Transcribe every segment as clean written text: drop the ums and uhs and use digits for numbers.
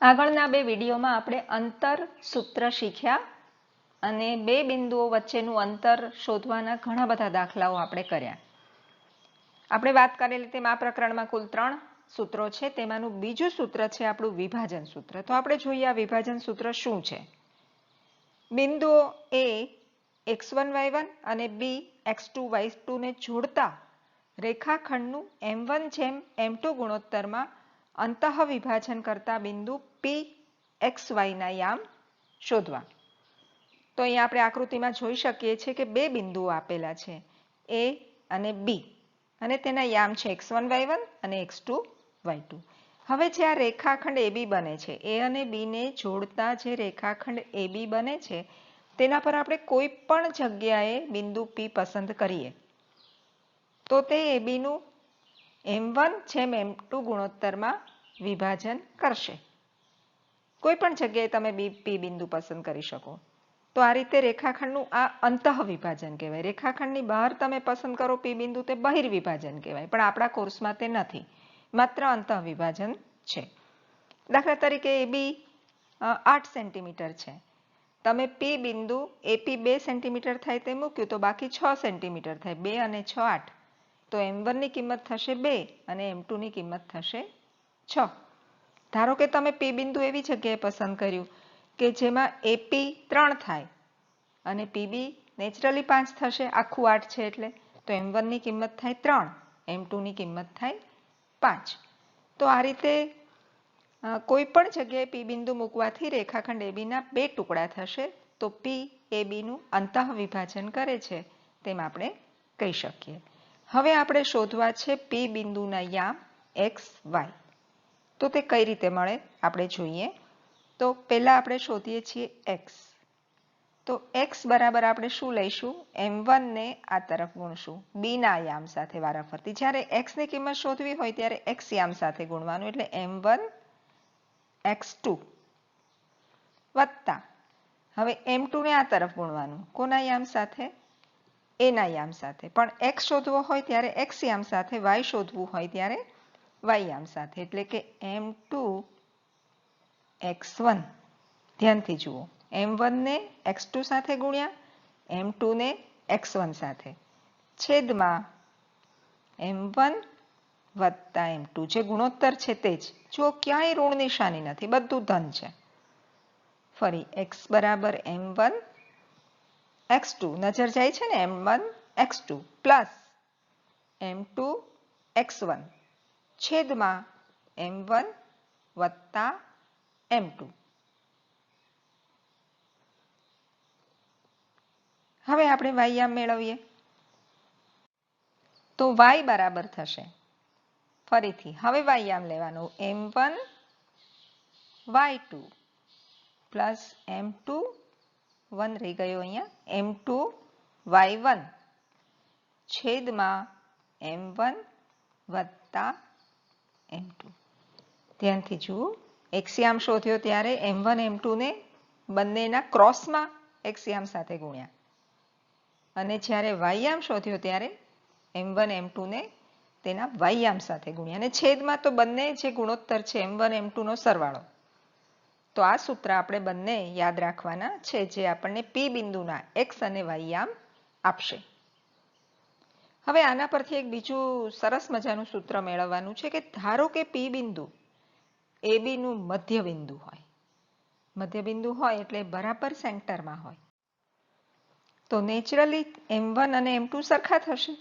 આગળના બે વિડીયોમાં આપણે અંતર સૂત્ર શીખ્યા અને બે બિંદુઓ વચ્ચેનું અંતર શોધવાના ઘણા બધા દાખલાઓ આપણે કર્યા. આપણે વાત કરેલી તેમ આ પ્રકરણમાં કુલ 3 સૂત્રો છે. તેમાંનું બીજું સૂત્ર છે આપણું વિભાજન સૂત્ર. તો આપણે જોઈએ આ વિભાજન સૂત્ર શું છે. બિંદુઓ A x1 y1 અને B x2 y2 ને જોડતા રેખાખંડનું m1 જેમ m2 ગુણોત્તરમાં અંતઃ વિભાજન કરતા બિંદુ P xy ના યામ શોધવા. તો અહીંયા આપણે આકૃતિમાં જોઈ શકીએ છીએ કે બે બિંદુઓ આપેલા છે A અને B અને તેના યામ છે x1 y1 અને x2 y2. હવે જે આ રેખાખંડ AB બને છે A અને B ને જોડતા જે રેખાખંડ AB બને છે તેના પર આપણે કોઈ પણ જગ્યાએ બિંદુ P પસંદ કરીએ તો તે AB નું m1 જેમ m2 ગુણોત્તરમાં વિભાજન કરશે. કોઈ પણ જગ્યાએ તમે P બિંદુ પસંદ કરી શકો. તો આ રીતે રેખાખંડનું આ અંતઃ વિભાજન કહેવાય. રેખાખંડની બહાર તમે પસંદ કરો P બિંદુ તે બહિર્વિભાજન કહેવાય, પણ આપણા કોર્સમાં તે નથી, માત્ર અંતઃ વિભાજન છે. દાખલા તરીકે AB 8 સેન્ટીમીટર છે. તમે P બિંદુ AP 2 સેન્ટીમીટર થાય તે મૂક્યું તો બાકી 6 સેન્ટીમીટર થાય. 2 અને 6 8. તો m1 ની કિંમત થશે 2 અને m2 ની કિંમત થશે 6. ધારો કે તમે P બિંદુ એવી જગ્યાએ પસંદ કર્યું કે જેમાં AP 3 થાય અને PB નેચરલી 5 થશે, આખું 8 છે એટલે. તો m1 ની કિંમત થાય 3, m2 ની કિંમત થાય 5. તો આ રીતે કોઈ પણ જગ્યાએ P બિંદુ મૂકવાથી રેખાખંડ AB ના બે ટુકડા થશે. તો P AB નું અંતઃ વિભાજન કરે છે તેમ આપણે કહી શકીએ. હવે આપણે શોધવા છે P બિંદુના યામ x y. તો તે કઈ રીતે મળે આપણે જોઈએ. તો પહેલા આપણે શોધીએ છીએ x. તો x બરાબર આપણે શું લઈશું, m1 ને આ તરફ ગુણશું b ના યામ સાથે વારાફરતી. જ્યારે x ની કિંમત શોધવી હોય ત્યારે x યામ સાથે ગુણવાનું, એટલે m1 x2 વત્તા હવે m2 ને આ તરફ ગુણવાનું, કોના યામ સાથે, a ના યામ સાથે. પણ x શોધવો હોય ત્યારે x યામ સાથે, y શોધવું હોય ત્યારે y યામ સાથે, એટલે કે m2 x1. ધ્યાનથી જુઓ, m1 ને x2 સાથે ગુણ્યા, m2 ને x1 સાથે, છેદમાં m1 વત્તા m2. જે ગુણોત્તર છે તે જ. જો ક્યાંય ઋણ નિશાની નથી, બધું ધન છે. ફરી x બરાબર m1 x2, નજર જાય છે ને, m1 x2 plus m2 x1 છેદમાં m1 વત્તા m2. હવે આપણે y યામ મેળવીએ. તો y બરાબર થશે, ફરીથી હવે y યામ લેવાનું, m1 y2 પ્લસ m2 1 રહી ગયો અહીંયા, m2 y1 છેદમાં m1 વત્તા m2. ધ્યાનથી જુઓ, x યામ શોધ્યો ત્યારે m1 m2 ને બંનેના ક્રોસમાં x યામ સાથે ગુણ્યા, અને જ્યારે y યામ શોધ્યો ત્યારે m1 m2 ને તેના y યામ સાથે ગુણ્યા, અને છેદમાં તો બંને જે ગુણોત્તર છે m1 m2 નો સરવાળો. તો આ સૂત્ર આપણે બંને યાદ રાખવાના છે, જે આપણને P બિંદુના x અને y યામ આપશે. હવે આના પરથી એક બીજું સરસ મજાનું સૂત્ર મેળવવાનું છે કે ધારો કે P બિંદુ AB નું મધ્ય બિંદુ હોય. મધ્ય બિંદુ હોય એટલે બરાબર સેન્ટરમાં હોય. તો નેચરલી m1 અને m2 સરખા થશે.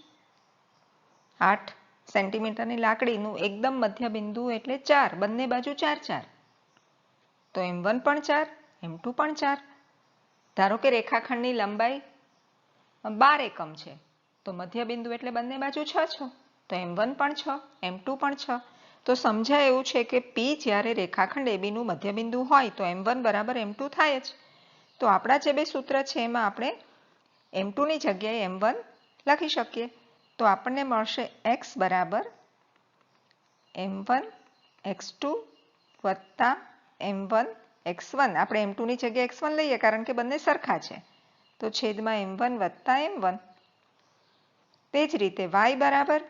8 સેન્ટીમીટરની લાકડીનું એકદમ મધ્ય બિંદુ એટલે 4, બંને બાજુ 4 4. તો m1 પણ 4, m2 પણ 4. ધારો કે રેખાખંડની લંબાઈ 12 એકમ છે, તો મધ્ય બિંદુ એટલે બંને બાજુ 6 6. તો m1 પણ 6, m2 પણ 6. તો સમજાય એવું છે કે P જ્યારે રેખાખંડ AB નું મધ્ય બિંદુ હોય તો m1 બરાબર m2 થાય જ. તો આપણા જે બે સૂત્ર છે એમાં આપણે m2 ની જગ્યાએ m1 લખી શકીએ. તો આપણને મળશે x બરાબર m1 x2 વત્તા m1 x1. આપણે m2 ની જગ્યાએ x1 લઈએ કારણ કે બંને સરખા છે. તો છેદમાં m1 વત્તા m1. તે જ રીતે y બરાબર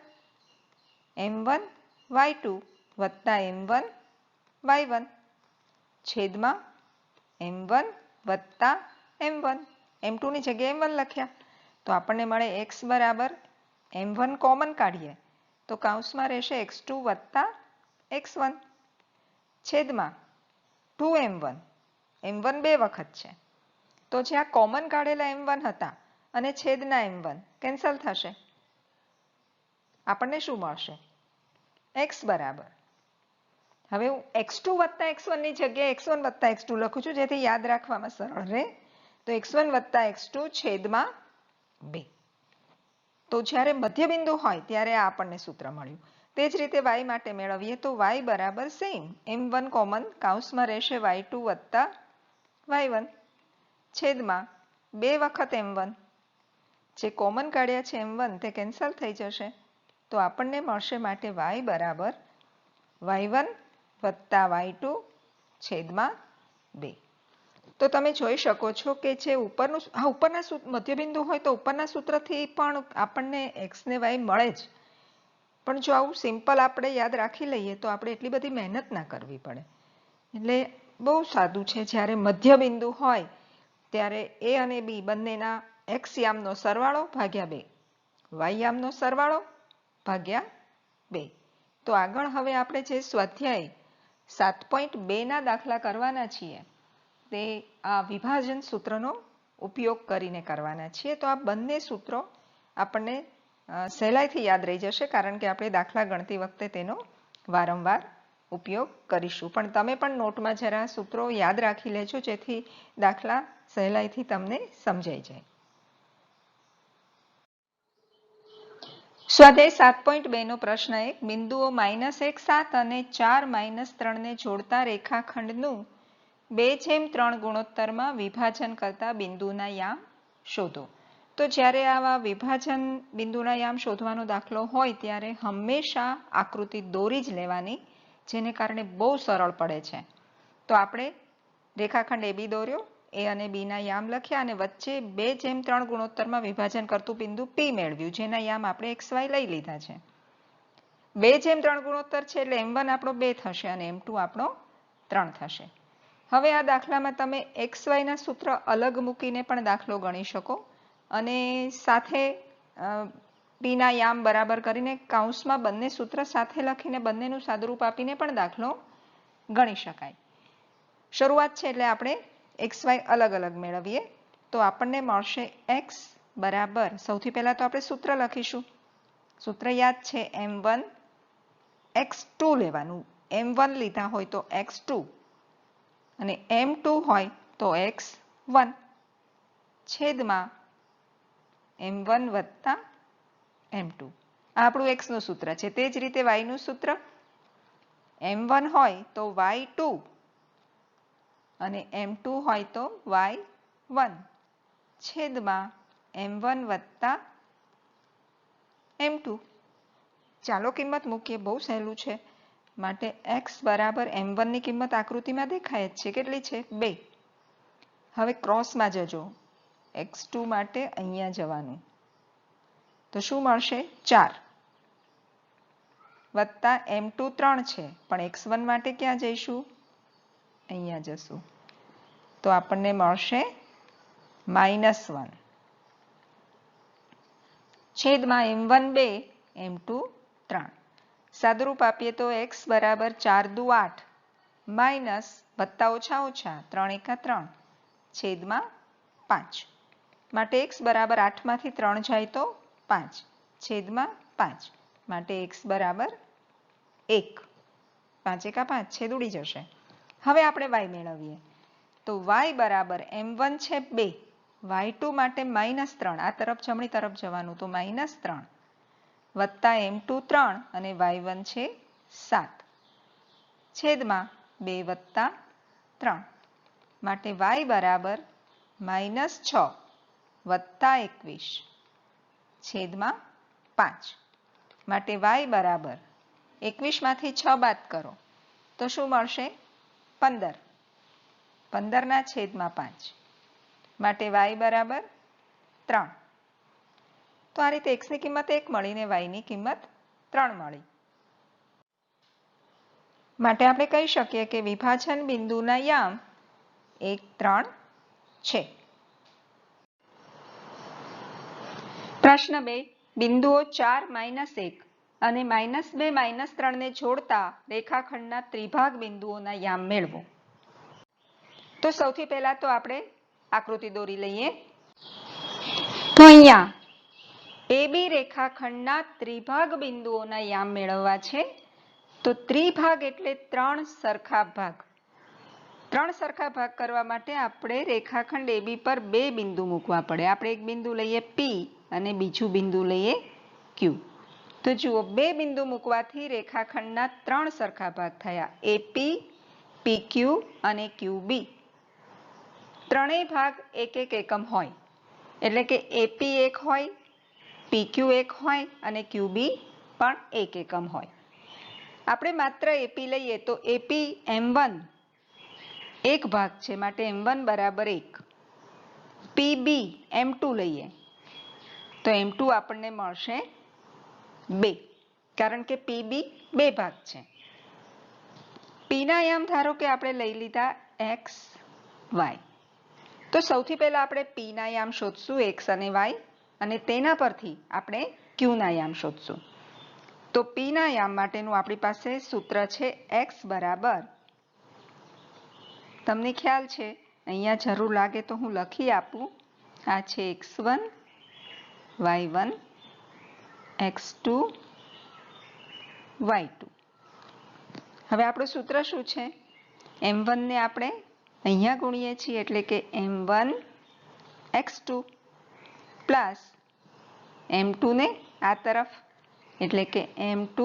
m1 y2 વત્તા m1 y1. છેદમાં m1 વત્તા m1, m2 ની જગ્યાએ m1 લખ્યા તો આપણને મળે x બરાબર m1 કોમન કાઢીએ તો કૌંસમાં રહેશે x2 વત્તા x1 છેદમાં 2m1, m1 બે વખત છે તો જ્યાં કોમન કાઢેલા m1 હતા અને છેદના m1 કેન્સલ થશે, આપણને શું મળશે x બરાબર, હવે હું x2 વત્તા x1 ની જગ્યાએ x1 વત્તા x2 લખું છું જેથી યાદ રાખવામાં સરળ રહે, તો x1 વત્તા x2 છેદમાં 2. તો જ્યારે મધ્યબિંદુ હોય ત્યારે આ આપણને સૂત્ર મળ્યું. તે જ રીતે y માટે મેળવીએ તો y બરાબર સેમ m1 કોમન કૌંસમાં રહેશે y2 વત્તા y1 છેદમાં 2 વખત m1, જે કોમન કાઢ્યા છે m1 તે કેન્સલ થઈ જશે તો આપણને મળશે માટે y બરાબર y1 વત્તા y2 છેદમાં 2. તો તમે જોઈ શકો છો કે જે ઉપરના મધ્યબિંદુ હોય તો ઉપરના સૂત્રથી પણ આપણને x ને y મળે જ, પણ જો આવું સિમ્પલ આપણે યાદ રાખી લઈએ તો આપણે એટલી બધી મહેનત ના કરવી પડે. એટલે બહુ સાદું છે, જ્યારે મધ્યબિંદુ હોય ત્યારે a અને b બંનેના x યામનો સરવાળો ભાગ્યા 2, y યામનો સરવાળો ભાગ્યા 2. તો આગળ હવે આપણે જે સ્વાધ્યાય 7.2 ના દાખલા કરવાના છીએ તે આ વિભાજન સૂત્રનો ઉપયોગ કરીને કરવાના છીએ. તો આ બંને સૂત્રો આપણને સહેલાઈથી યાદ રહી જશે કારણ કે આપણે દાખલા ગણતી વખતે તેનો વારંવાર ઉપયોગ કરીશું. પણ તમે પણ નોટમાં જરા સૂત્રો યાદ રાખી લેજો જેથી દાખલા સહેલાઈથી તમને સમજાઈ જાય. સ્વાધ્યાય 7.2 નો પ્રશ્ન 1, બિંદુઓ -1, 7 અને 4, -3 ને જોડતા રેખાખંડનું 2/3 ગુણોત્તરમાં વિભાજન કરતા બિંદુના યામ શોધો. તો જ્યારે આવા વિભાજન બિંદુના યામ શોધવાનો દાખલો હોય ત્યારે હંમેશા આકૃતિ દોરી જ લેવાની, જેને કારણે બહુ સરળ પડે છે. તો આપણે રેખાખંડ AB દોર્યો, a અને b ના યામ લખ્યા અને વચ્ચે 2/3 ગુણોત્તરમાં વિભાજન કરતું બિંદુ P મેળવ્યું જેના યામ આપણે xy લઈ લીધા છે. 2/3 ગુણોત્તર છે એટલે m1 આપણો 2 થશે અને m2 આપણો 3 થશે. હવે આ દાખલામાં તમે xy ના સૂત્ર અલગ મૂકીને પણ દાખલો ગણી શકો અને સાથે p ના યામ બરાબર કરીને કૌંસમાં બંને સૂત્ર સાથે લખીને બંનેનું સાદુરૂપ આપીને પણ દાખલો ગણી શકાય. શરૂઆત છે એટલે આપણે xy અલગ અલગ મેળવીએ તો આપણને મળશે x બરાબર, સૌથી પહેલા તો આપણે સૂત્ર લખીશું. સૂત્ર યાદ છે m1 x2 લેવાનું, m1 લીધા હોય તો x2 અને m2 હોય તો x1 છેદમાં m1 વત્તા m2. આ આપણું x નું સૂત્ર છે. તે જ રીતે y નું સૂત્ર m1 હોય તો y2 અને m2 હોય તો y1 છેદમાં m1 વત્તા m2. ચાલો કિંમત મૂકીએ, બહુ સહેલું છે. માટે x બરાબર m1 ની કિંમત આકૃતિમાં દેખાય જ છે, કેટલી છે 2. હવે ક્રોસમાં જજો, x2 માટે અહીંયા જવાનું તો શું મળશે 4 વત્તા m2 3 છે પણ x1 માટે ક્યાં જઈશું, અહીંયા જશું તો આપણને મળશે -1 છેદમાં m1 2 m2 3. સાદુરૂપ આપીએ તો x બરાબર 4 દુ 8 માઇનસ વત્તા ઓછા ઓછા 3 એકા 3 છેદમાં 5. માટે x બરાબર 8 માંથી 3 જાય તો 5 છેદમાં 5. માટે x બરાબર 1. 5 એકા 5 છેદ ઉડી જશે. હવે આપણે y મેળવીએ તો y બરાબર m1 છે 2, y2 માટે -3, આ તરફ જમણી તરફ જવાનું તો -3 વત્તા m2 3 અને y1 છે 7 છેદમાં 2 વત્તા 3. માટે y બરાબર -6 વત્તા 21 છેદમાં 5. માટે y બરાબર 21 માંથી 6 બાદ કરો તો શું મળશે 15, 15 ના છેદમાં 5. માટે y બરાબર 3. તો આ રીતે x ની કિંમત 1 મળી ને y ની કિંમત 3 મળી. માટે આપણે કહી શકીએ કે વિભાજન બિંદુના યામ 1, 3 છે. પ્રશ્ન 2. બિંદુઓ 4, -1 અને -2, -3 ને જોડતા રેખાખંડના ત્રિભાગ બિંદુઓના યામ મેળવો. તો સૌથી પહેલા તો આપણે આકૃતિ દોરી લઈએ. તો અહીંયા AB રેખાખંડના ત્રિભાગ બિંદુઓના યામ મેળવવા છે. તો ત્રિભાગ એટલે 3 સરખા ભાગ. 3 સરખા ભાગ કરવા માટે આપણે રેખાખંડ AB પર 2 બિંદુ મૂકવા પડે. આપણે એક બિંદુ લઈએ P અને બીજું બિંદુ લઈએ Q. તો જુઓ, 2 બિંદુ મૂકવાથી રેખાખંડના 3 સરખા ભાગ થયા, AP, PQ અને QB. ત્રણેય ભાગ એક એક એકમ હોય, એટલે કે AP 1 હોય, PQ 1 હોય અને QB પણ 1 એકમ હોય. આપણે માત્ર AP લઈએ તો AP M1 એક ભાગ છે, માટે M1 બરાબર 1. PB M2 લઈએ તો M2 આપણને મળશે 2, કારણ કે PB 2 ભાગ છે. P ના યામ ધારો કે આપણે લઈ લીધા X, Y. તો સૌથી પહેલા આપણે P ના યામ શોધશું, X અને Y, અને તેના પરથી આપણે Q ના યામ શોધશું. તો P ના યામ માટેનું આપણી પાસે સૂત્ર છે X બરાબર, તમને ખ્યાલ છે, અહીંયા જરૂર લાગે તો હું લખી આપું. આ છે X1, Y1, X2, Y2. હવે આપણું સૂત્ર શું છે? M1 ને આપણે અહીંયા ગુણીએ છીએ, એટલે કે M1 X2 પ્લસ M2 ને આ તરફ, એટલે કે M2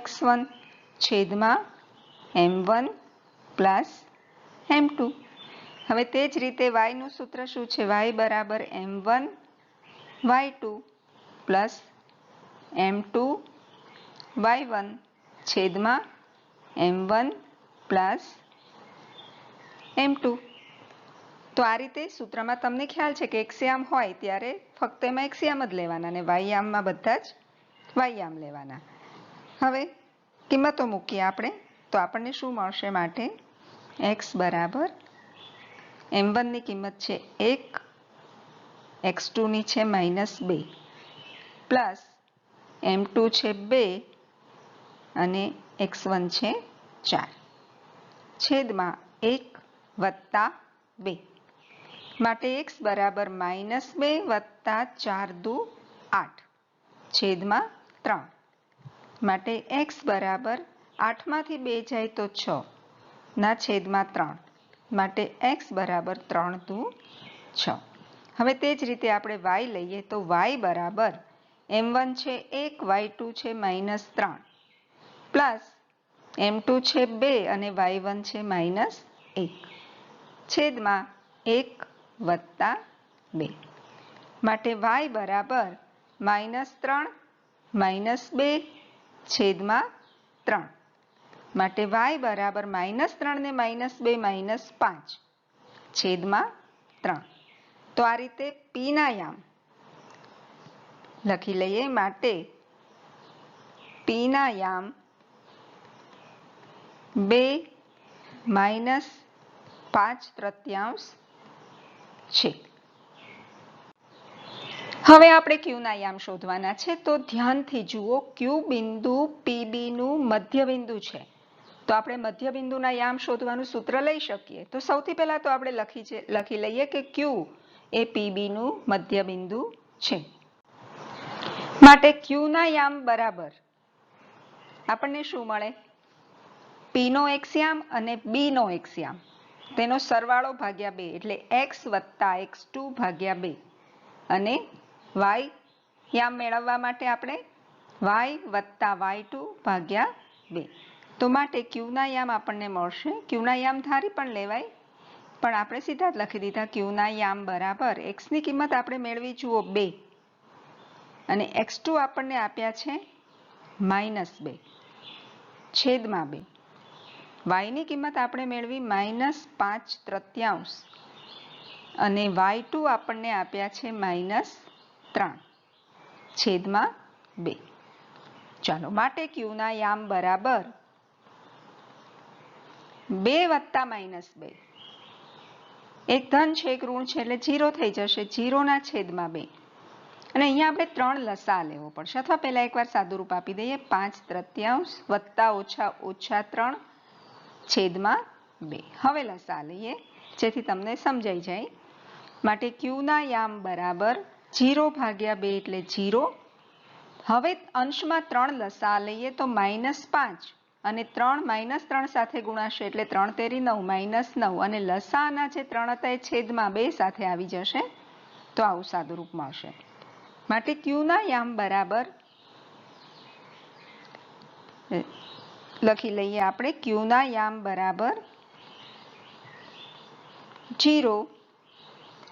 X1 છેદમાં M1 પ્લસ M2. હવે તે જ રીતે Y નું સૂત્ર શું છે? Y બરાબર M1 Y2 plus M2 Y1 છેદમાં M1 પ્લસ M2. તો આ રીતે સૂત્રમાં તમને ખ્યાલ છે કે X યામ હોય ત્યારે ફક્ત એમાં X યામ જ લેવાના અને Y યામમાં બધા જ Y યામ લેવાના. હવે કિંમતો મૂકીએ આપણે, તો આપણને શું મળશે? માટે X બરાબર M1 ની કિંમત છે 1, X2 ની છે -2 પ્લસ M2 છે 2 અને X1 છે 4 છેદમાં 1 વત્તા 2. માટે X બરાબર -2 વત્તા 4 દુ 8 છેદમાં 3. માટે X બરાબર 8 માંથી 2 જાય તો 6 ના છેદમાં 3. માટે X બરાબર 3 દુ 6. હવે તે જ રીતે આપણે Y લઈએ તો Y બરાબર M1 છે 1, Y2 છે -3 પ્લસ M2 છે 2 અને Y1 છે -1 છેદમાં 1 વત્તા 2. માટે Y બરાબર -3 -2 છેદમાં 3. માટે Y બરાબર -3 ને -2 -5 છેદમાં 3. તો આ રીતે P ના યામ લખી લઈએ. માટે P ના યામ 2 -5/3 છે. હવે આપણે Q ના યામ શોધવાના છે. તો ધ્યાનથી જુઓ, Q બિંદુ PB નું મધ્ય બિંદુ છે. તો આપણે મધ્ય બિંદુના યામ શોધવાનું સૂત્ર લઈ શકીએ. તો સૌથી પહેલા તો આપણે લખી લઈએ કે Q એ PB નું મધ્ય બિંદુ છે. માટે Q ના યામ બરાબર આપણને શું મળે? P નો X યામ અને B નો X યામ, તેનો સરવાળો ભાગ્યા 2, એટલે X વત્તા X2 ભાગ્યા 2. અને Y યામ મેળવવા માટે આપણે Y વત્તા Y2 ભાગ્યા 2. તો માટે Q ના યામ આપણને મળશે. Q ના યામ ધારી પણ લેવાય, પણ આપણે સીધા જ લખી દીધા. Q ના યામ બરાબર X ની કિંમત આપણે મેળવી, જુઓ 2, અને X2 આપણને આપ્યા છે -2 છેદમાં 2. Y ની કિંમત આપણે મેળવી -5/3 અને Y2 આપણને આપ્યા છે -3 છેદમાં 2. ચાલો, માટે ક્યુના યામ બરાબર 2 વત્તા -2. એક ધન છે એક ઋણ છે એટલે 0 થઈ જશે, 0 ના છેદમાં 2. અને અહીંયા આપણે 3 લસા લેવો પડશે, અથવા પહેલા એકવાર સાદુરૂપ આપી દઈએ. 5/3 વત્તા ઓછા ઓછા 3 છેદમાં 2. હવે લસા લઈએ જેથી તમને સમજાઈ જાય. માટે ક્યુના યામ બરાબર 0/2 એટલે 0. હવે અંશમાં 3 લસા લઈએ તો -5 અને 3 -3 સાથે ગુણાશે એટલે 3 તેરી 9 -9 અને લસાના જે 3 હતા એ છેદમાં 2 સાથે આવી જશે તો આવું સાદુરૂપ મળશે. માટે ક્યુના યામ બરાબર લખી લઈએ આપણે. ક્યુના યામ બરાબર 0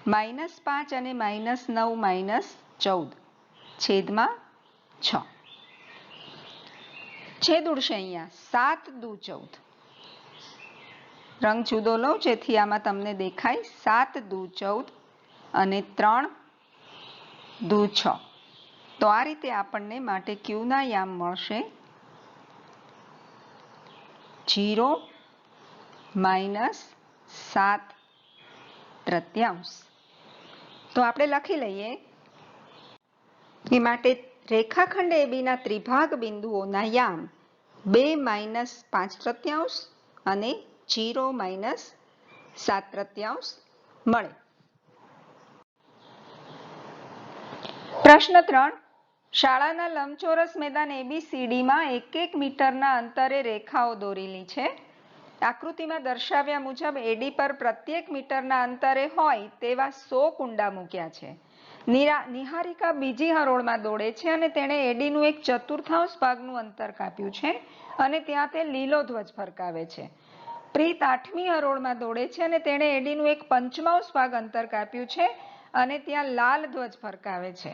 -5 અને -9 -14 છેદમાં 6. છેદ ઉડશે અહીંયા. 7 દુ 14. રંગ જુદો લો જેથી આમાં તમને દેખાય. 7 દુ 14 અને 3 દુ 6. તો આ રીતે આપણને માટે ક્યુના યામ મળશે 0 -7/3. તો આપણે લખી લઈએ એ માટે રેખાખંડ એબીના ત્રિભાગ બિંદુઓના યામ 2 -5/3 અને 0 -7/3 મળે. પ્રશ્ન 3. શાળાના લંબચોરસ મેદાન ABCDમાં 1 મીટરના અંતરે રેખાઓ દોરેલી છે. આકૃતિમાં દર્શાવ્યા મુજબ AD પર પ્રત્યેક મીટરના અંતરે હોય તેવા 100 કુંડા મૂક્યા છે. નિહારિકા બીજી હરોળમાં દોડે છે અને તેણે ADનું 1/4 ભાગનું અંતર કાપ્યું છે અને ત્યાં તે લીલો ધ્વજ ફરકાવે છે. પ્રીત 8મી હરોળમાં દોડે છે અને તેણે ADનું 1/5 ભાગ અંતર કાપ્યું છે અને ત્યાં લાલ ધ્વજ ફરકાવે છે.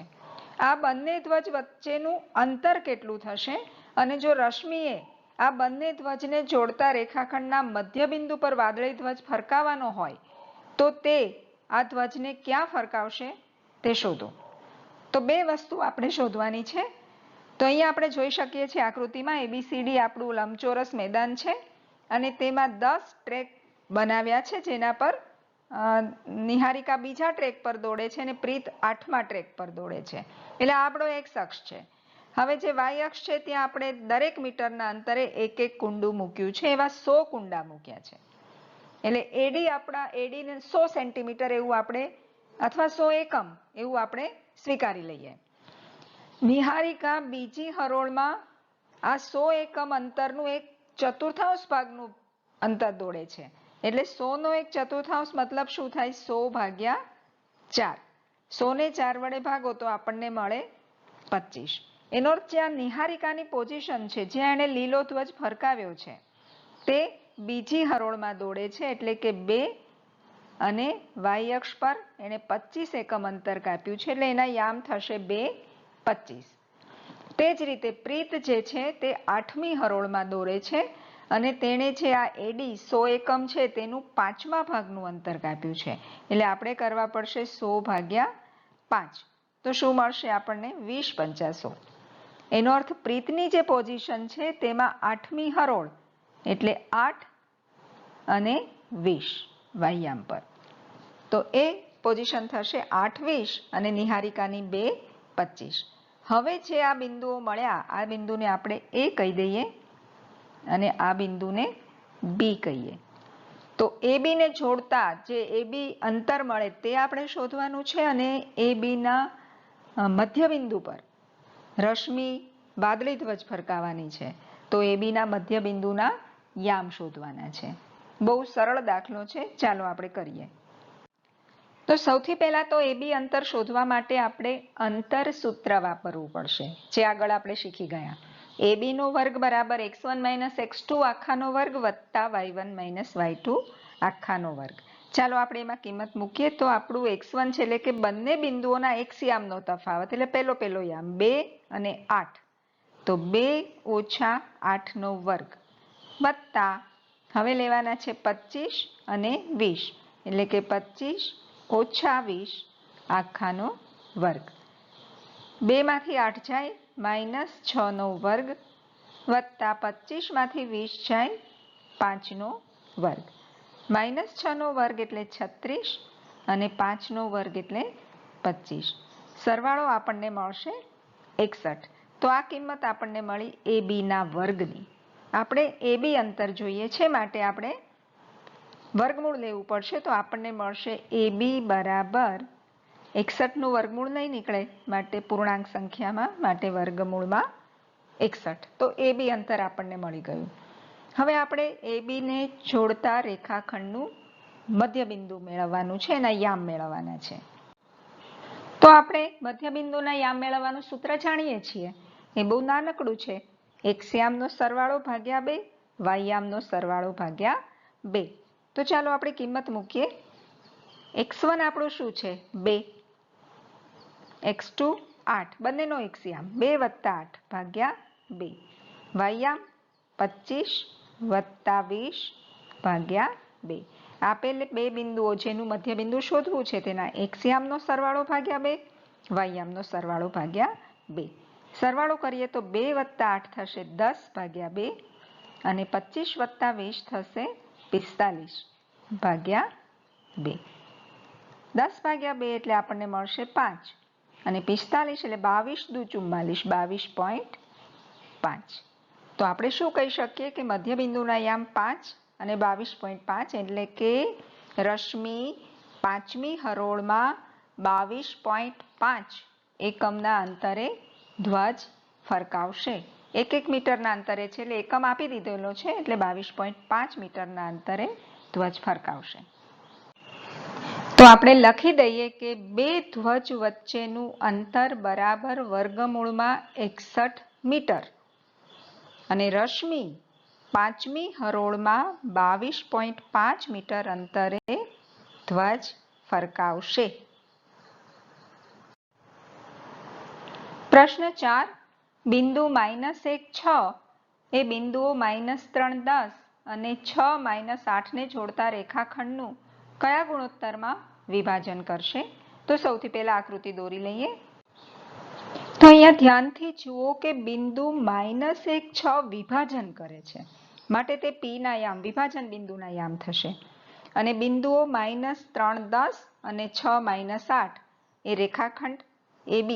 આ બંને ધ્વજ વચ્ચેનું અંતર કેટલું થશે? અને જો રશ્મિએ આ બંને ધ્વજને જોડતા રેખાખંડના મધ્યબિંદુ પર વાદળી ધ્વજ ફરકાવવાનો હોય તો તે આ ધ્વજને ક્યાં ફરકાવશે તે શોધો. તો બે વસ્તુ આપણે શોધવાની છે. તો અહીંયા આપણે જોઈ શકીએ છીએ આકૃતિમાં ABCD આપણું લંબચોરસ મેદાન છે અને તેમાં 10 ટ્રેક બનાવ્યા છે જેના પર નિહારિકા બીજા ટ્રેક પર દોડે છે અને પ્રીત 8મા ટ્રેક પર દોડે છે. એટલે આપણો X અક્ષ છે. હવે જે Y અક્ષ છે ત્યાં આપણે દરેક મીટરના અંતરે એક કુંડું મૂક્યું છે. એવા 100 કુંડા મૂક્યા છે. એટલે AD ને 100 સેન્ટીમીટર એવું આપણે અથવા 100 એકમ એવું આપણે સ્વીકારી લઈએ. નિહારિકા બીજી હરોળમાં આ 100 એકમ અંતરનું 1/4 ભાગનું અંતર દોડે છે. એટલે 100 નો 1/4 મતલબ શું થાય? 100/4. 100 ને 4 વડે ભાગો તો આપણને મળે 25. એનો અર્થ જ્યાં નિહારિકાની પોઝિશન છે, જ્યાં એને લીલો ધ્વજ ફરકાવ્યો છે, તે બીજી હરોળમાં દોડે છે. એટલે કે 2 અને Y અક્ષ પર એને 25 એકમ અંતર કાપ્યું છે. એટલે એના યામ થશે 2/25. તે જ રીતે પ્રીત જે છે તે 8મી હરોળમાં દોડે છે અને તેણે જે આ AD 100 એકમ છે તેનું 5મા ભાગનું અંતર કાપ્યું છે. એટલે આપણે કરવા પડશે 100/5. તો શું મળશે આપણને? 20/100. એનો અર્થ પ્રીતની જે પોઝિશન છે તેમાં 8મી હરોળ એટલે 8 અને 20 યામ પર. તો એ પોઝિશન થશે 8-20 અને નિહારિકાની 2-25. હવે જે આ બિંદુઓ મળ્યા, આ બિંદુને આપણે A કહી દઈએ અને આ બિંદુને B કહીએ. તો AB ને જોડતા જે AB અંતર મળે તે આપણે શોધવાનું છે અને ABના મધ્યબિંદુ પર રશ્મિ વાદળી ધ્વજ ફરકાવવાની છે. તો ABના મધ્યબિંદુના યામ શોધવાના છે. બહુ સરળ દાખલો છે. ચાલો આપણે કરીએ. તો સૌથી પહેલા તો AB અંતર શોધવા માટે આપણે અંતર સૂત્ર વાપરવું પડશે, જે આગળ આપણે શીખી ગયા. AB નો વર્ગ બરાબર x1 - x2 આખાનો વર્ગ વત્તા y1 - y2 આખાનો વર્ગ. ચાલો આપણે એમાં કિંમત મૂકીએ. તો આપણું x1 છે એટલે કે બંને બિંદુઓના x યામનો તફાવત, એટલે પહેલો યામ 2 અને 8. તો 2 - 8નો વર્ગ વત્તા હવે લેવાના છે 25 અને 20. એટલે કે 25 - 20 આખાનો વર્ગ. 2 માંથી 8 જાય, -6નો વર્ગ વત્તા 25 માંથી 20 જાય 5નો વર્ગ. -6નો વર્ગ એટલે 36 અને 5નો વર્ગ એટલે 25. સરવાળો આપણને મળશે 61. તો આ કિંમત આપણને મળી ABના વર્ગની. આપણે AB અંતર જોઈએ છે માટે આપણે વર્ગમૂળ લેવું પડશે. તો આપણને મળશે AB બરાબર 61નું વર્ગમૂળ નહીં નીકળે માટે પૂર્ણાંક સંખ્યામાં માટે વર્ગમૂળમાં 61. તો AB અંતર આપણને મળી ગયું. હવે આપણે ABને જોડતા રેખાખંડનું મધ્યબિંદુ મેળવવાનું છે, એના યામ મેળવવાના છે. તો આપણે મધ્યબિંદુના યામ મેળવવાનું સૂત્ર જાણીએ છીએ. એ બહુ નાનકડું છે. x યામનો સરવાળો ભાગ્યા 2, y યામનો સરવાળો ભાગ્યા 2. તો ચાલો આપણે કિંમત મૂકીએ. x1 આપણું શું છે? 2, x2 8, બંનેનો x યામ 2 + 8 ભાગ્યા 2, y યામ 25 + 20 ભાગ્યા 2. આપેલ બે બિંદુઓ જેનું મધ્યબિંદુ શોધવું છે તેના x યામનો સરવાળો ભાગ્યા 2, y યામનો સરવાળો ભાગ્યા 2. સરવાળો કરીએ તો 2 + 8 થશે 10 ભાગ્યા 2 અને 25 + 20 થશે 45 ભાગ્યા 2. 10 ભાગ્યા 2 એટલે આપણને મળશે 5 અને 45 એટલે 22 દુ 44, 22.5. તો આપણે શું કહી શકીએ કે મધ્યબિંદુના યામ 5 અને 22.5 એટલે કે રશ્મિ 5મી હરોળમાં 22.5 એકમના અંતરે ધ્વજ ફરકાવશે. 1 મીટરના અંતરે છે એટલે એકમ આપી દીધેલો છે એટલે 22.5 મીટરના અંતરે ધ્વજ ફરકાવશે. તો આપણે લખી દઈએ કે બે ધ્વજ વચ્ચેનું અંતર બરાબર વર્ગમૂળમાં 61 મીટર અને રશ્મિ 5મી હરોળમાં 22.5 મીટર અંતરે ધ્વજ ફરકાવશે. પ્રશ્ન 4. બિંદુ -1, 6 એ બિંદુઓ -3, 10 અને 6, -8ને જોડતા રેખાખંડનું કયા ગુણોત્તરમાં વિભાજન કરશે? તો સૌથી પહેલા આકૃતિ દોરી લઈએ. તો અહીંયા ધ્યાનથી જુઓ કે બિંદુ -1, 6 વિભાજન કરે છે માટે તે Pના યામ વિભાજન બિંદુના યામ થશે અને બિંદુઓ -3, 10 અને 6, -8 એ રેખાખંડ AB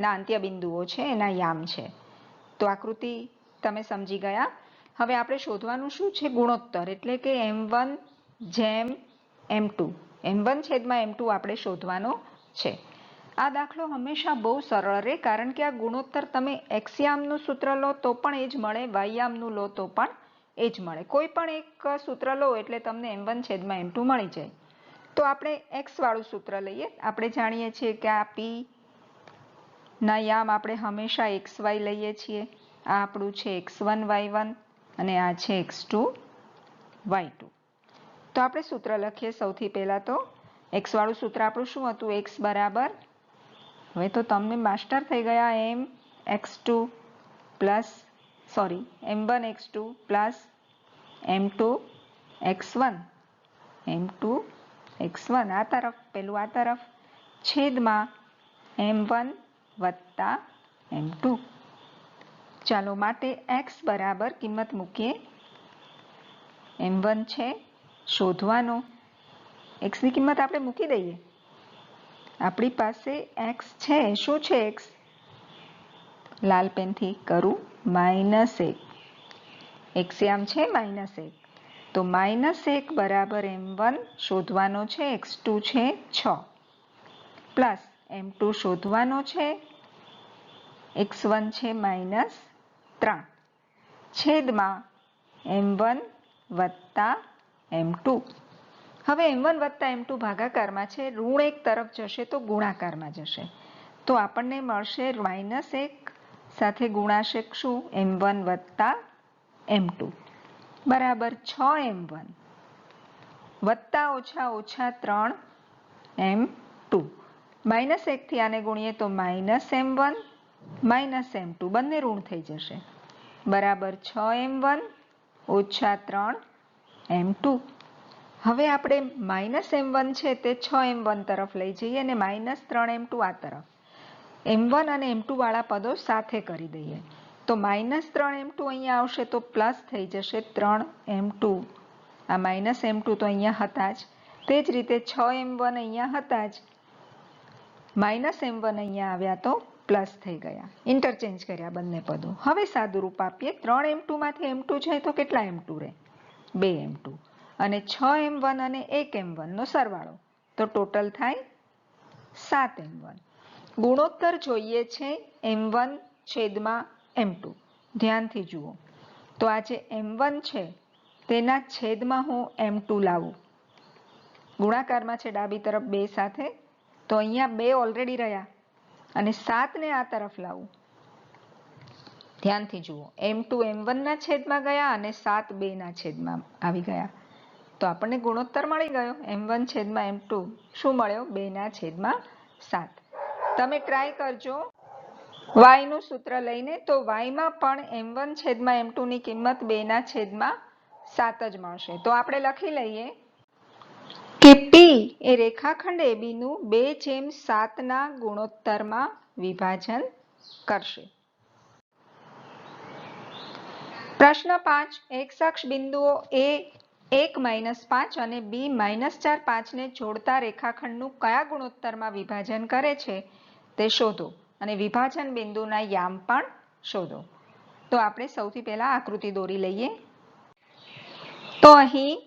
ના અંત્ય બિંદુઓ છે એના યામ છે. તો આકૃતિ તમે સમજી ગયા. હવે આપણે શોધવાનું શું છે? ગુણોત્તર એટલે કે M1/M2. M1/M2 આપણે શોધવાનો છે. આ દાખલો હંમેશા બહુ સરળ રહે કારણ કે આ ગુણોત્તર તમે x યામનું સૂત્ર લો તો પણ એ જ મળે, y યામનું લો તો પણ એ જ મળે. કોઈ પણ એક સૂત્ર લો એટલે તમને M1/M2 મળી જાય. તો આપણે x વાળું સૂત્ર લઈએ. આપણે જાણીએ છીએ કે આ P ના યામ આપણે હંમેશા xy લઈએ છીએ. આ આપણું છે x1 y1 અને આ છે x2 y2. તો આપણે સૂત્ર લખીએ. સૌથી પહેલા તો x વાળું સૂત્ર આપણું શું હતું? x બરાબર, હવે તો તમને માસ્ટર થઈ ગયા, M1x2 પ્લસ M2x1, M2x1 આ તરફ, પેલું આ તરફ, છેદમાં M1 વત્તા M2. ચાલો માટે x બરાબર કિંમત મૂકીએ. M1 છે શોધવાનો, x ની કિંમત આપણે મૂકી દઈએ. આપણી પાસે x છે. શું છે x? લાલ પેનથી કરું, -1. x યામ છે -1. તો -1 બરાબર M1 શોધવાનો છે, x2 છે 6 પ્લસ M2 શોધવાનો છે, x1 છે -3 છેદમાં M1 વત્તા M2. હવે M1 વત્તા M2 ભાગાકારમાં છે, ઋણ એક તરફ જશે તો ગુણાકારમાં જશે. તો આપણને મળશે -1 સાથે ગુણાશે શું? M1 વત્તા M2 બરાબર 6M1 વત્તા ઓછા 3M2. -1 થી આને ગુણીએ તો -M1 -M2 બંને ઋણ થઈ જશે બરાબર 6M1 ઓછા 3M2. હવે આપણે -M1 છે તે 6M1 તરફ લઈ જઈએ અને -3M2 આ તરફ. m1 અને m2 વાળા પદો સાથે કરી દઈએ. તો -3m2 અહીંયા આવશે તો પ્લસ થઈ જશે 3m2. આ -m2 તો અહીંયા હતા જ. તે જ રીતે 6m1 અહીંયા હતા જ. -m1 અહીંયા આવ્યા તો પ્લસ થઈ ગયા. ઇન્ટરચેન્જ કર્યા બંને પદો. હવે સાદુરૂપ આપીએ. 3m2 માંથી m2 જાય તો કેટલા m2 રહે? 2m2. અને 6m1 અને 1m1 નો સરવાળો તો ટોટલ થાય 7m1. ગુણોત્તર જોઈએ છે m1 છેદમાં m2. ધ્યાનથી જુઓ. તો આ જે m1 છે તેના છેદમાં હું m2 લાવું. ગુણાકારમાં છે ડાબી તરફ 2 સાથે, તો અહીંયા 2 ઓલરેડી રહ્યા અને 7 ને આ તરફ લાવું. ધ્યાનથી જુઓ. m2 m1 ના છેદમાં ગયા અને 7 2 ના છેદમાં આવી ગયા. તો આપણને ગુણોત્તર મળી ગયો. m1 છેદમાં m2 શું મળ્યો? 2 ના છેદમાં 7. તમે ટ્રાય કરજો y નું સૂત્ર લઈને, તો y માં પણ m1 છેદમાં m2 ની કિંમત 2 ના છેદમાં 7 જ મળશે. તો આપણે લખી લઈએ કે p એ રેખાખંડ AB નું 2/7 ના ગુણોત્તરમાં વિભાજન કરશે. પ્રશ્ન 5. x અક્ષ બિંદુઓ A 1 - 5 અને B -4 5 ને જોડતા રેખાખંડનું કયા ગુણોત્તરમાં વિભાજન કરે છે તે શોધો અને વિભાજન બિંદુના યામ પણ શોધો. તો આપણે સૌથી પહેલા આકૃતિ દોરી લઈએ. તો અહીં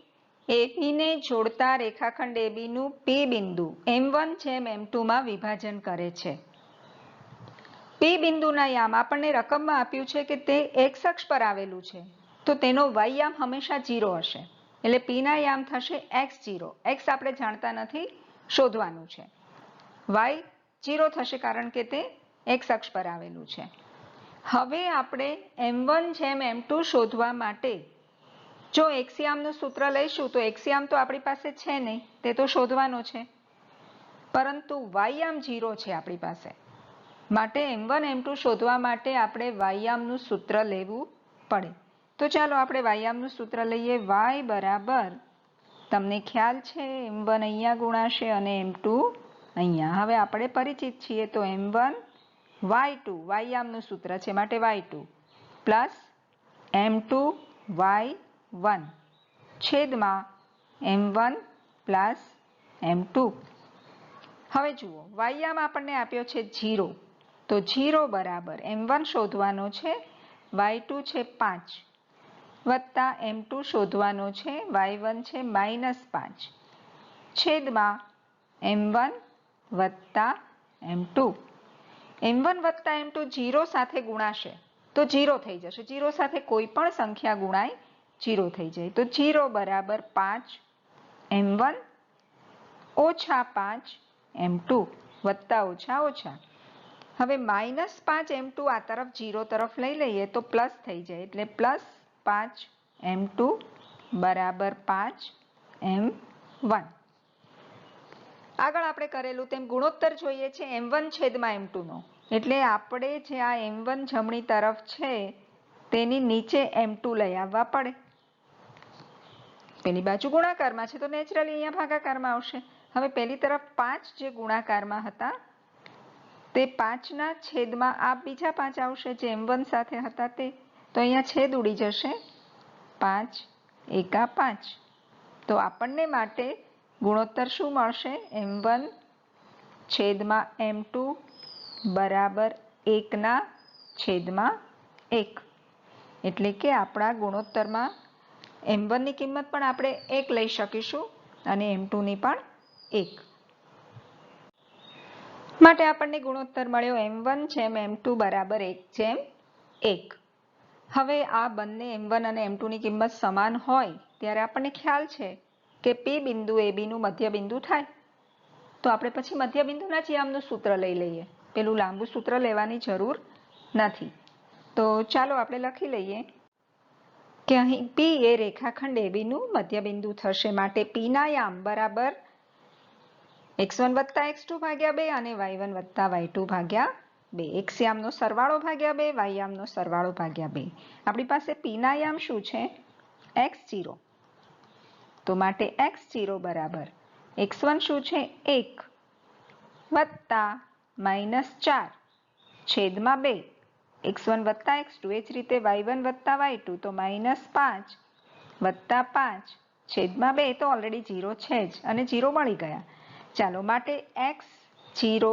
AB ને જોડતા રેખાખંડ AB નું P બિંદુ m1/m2 માં વિભાજન કરે છે. P બિંદુના યામ આપણને રકમમાં આપ્યું છે કે તે x અક્ષ પર આવેલું છે, તો તેનો y યામ હંમેશા 0 હશે. એટલે P ના યામ થશે x0. x આપણે જાણતા નથી, શોધવાનું છે. y 0 થશે કારણ કે તે x અક્ષ પર આવેલું છે. હવે આપણે m1/m2 શોધવા માટે જો x યામનું સૂત્ર લઈશું તો x યામ તો આપણી પાસે છે નહીં, તે તો શોધવાનો છે. પરંતુ y યામ 0 છે આપણી પાસે. માટે m1m2 શોધવા માટે આપણે y યામનું સૂત્ર લેવું પડે. તો ચાલો આપણે y યામનું સૂત્ર લઈએ. y બરાબર, તમને ખ્યાલ છે m1 અહીંયા ગુણાશે અને m2 અહીંયા. હવે આપણે પરિચિત છીએ તો m1 y2 y યામનું સૂત્ર છે માટે y2 પ્લસ m2 y1 છેદમાં m1 પ્લસ m2. હવે જુઓ, y યામ આપણને આપ્યો છે 0. તો 0 બરાબર m1 શોધવાનો છે, y2 છે 5 વત્તા m2 શોધવાનો છે, y1 છે -5 છેદમાં m1 વત્તા m2. m1 વત્તા m2 0 સાથે ગુણાશે તો 0 થઈ જશે. 0 સાથે કોઈ પણ સંખ્યા ગુણાય 0 થઈ જાય. તો 0 બરાબર 5 m1 ઓછા 5 m2 વત્તા ઓછા ઓછા. હવે -5 m2 આ તરફ 0 તરફ લઈ લઈએ તો પ્લસ થઈ જાય. એટલે +5 m2 બરાબર 5 m1. આગળ આપણે કરેલું તેમ ગુણોત્તર જોઈએ છે m1 છેદમાં m2 નો. એટલે આપણે જે આ m1 જમણી તરફ છે તેની નીચે m2 લઈ આવવા પડે. પેલી બાજુ ગુણાકારમાં છે તો નેચરલી અહીંયા ભાગાકારમાં આવશે. હવે પેલી તરફ 5 જે ગુણાકારમાં હતા તે 5 ના છેદમાં આ બીજા 5 આવશે જે m1 સાથે હતા તે. તો અહીંયા છેદ ઉડી જશે. 5 એકા 5. તો આપણને માટે ગુણોત્તર શું મળશે? m1 છેદમાં m2 બરાબર 1 ના છેદમાં 1. એટલે કે આપણા ગુણોત્તરમાં m1 ની કિંમત પણ આપણે 1 લઈ શકીશું અને m2 ની પણ 1. માટે આપણને ગુણોત્તર મળ્યો m1/m2 બરાબર 1/1. હવે આ બંને m1 અને m2 ની કિંમત સમાન હોય ત્યારે આપણને ખ્યાલ છે કે P બિંદુ AB નું મધ્યબિંદુ થાય. તો આપણે પછી મધ્યબિંદુના જ યામનું સૂત્ર લઈ લઈએ. પેલું લાંબુ સૂત્ર લેવાની જરૂર નથી. તો ચાલો આપણે લખી લઈએ કે અહીં P એ રેખાખંડ AB નું મધ્યબિંદુ થશે. માટે P ના યામ બરાબર x1 વત્તા x2 ભાગ્યા 2 અને y1 વત્તા y2 ભાગ્યા 2. x યામનો સરવાળો ભાગ્યા 2, y યામનો સરવાળો ભાગ્યા 2. આપણી પાસે P ના યામ શું છે? x0. તો માટે x0 બરાબર x1 શું છે? 1 વત્તા -4 છેદમાં 2 x1 વત્તા x2 એ જ રીતે y1 વત્તા y2 તો -5 વત્તા 5 છેદમાં 2 તો ઓલરેડી 0 છે જ અને 0 મળી ગયા. ચાલો માટે x0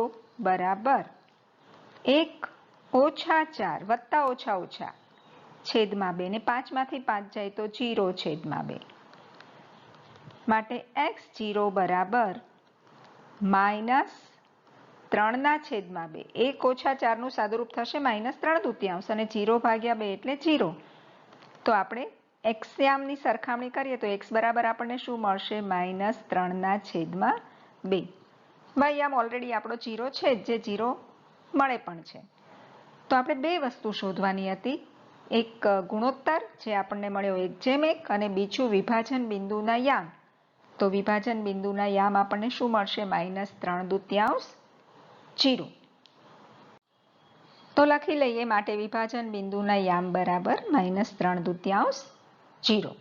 બરાબર 1 ઓછા 4 વત્તા ઓછા ઓછા છેદમાં 2 ને 5 માંથી 5 જાય તો 0 છેદમાં 2 માટે x0 બરાબર -3 ના છેદમાં 2 1 ઓછા 4 નું સાદુરૂપ થશે -3/2 અને 0 ભાગ્યા 2 એટલે 0. તો આપણે x યામની સરખામણી કરીએ તો x બરાબર આપણને શું મળશે -3 ના છેદમાં 2. y યામ ઓલરેડી આપણો 0 છે જે 0 મળે પણ છે. તો આપણે બે વસ્તુ શોધવાની હતી, એક ગુણોત્તર જે આપણને મળ્યો 1:1 અને બીજું વિભાજન બિંદુના યામ. તો વિભાજન બિંદુના યામ આપણને શું મળશે -3/2 0. તો લખી લઈએ માટે વિભાજન બિંદુના યામ બરાબર -3/2 0.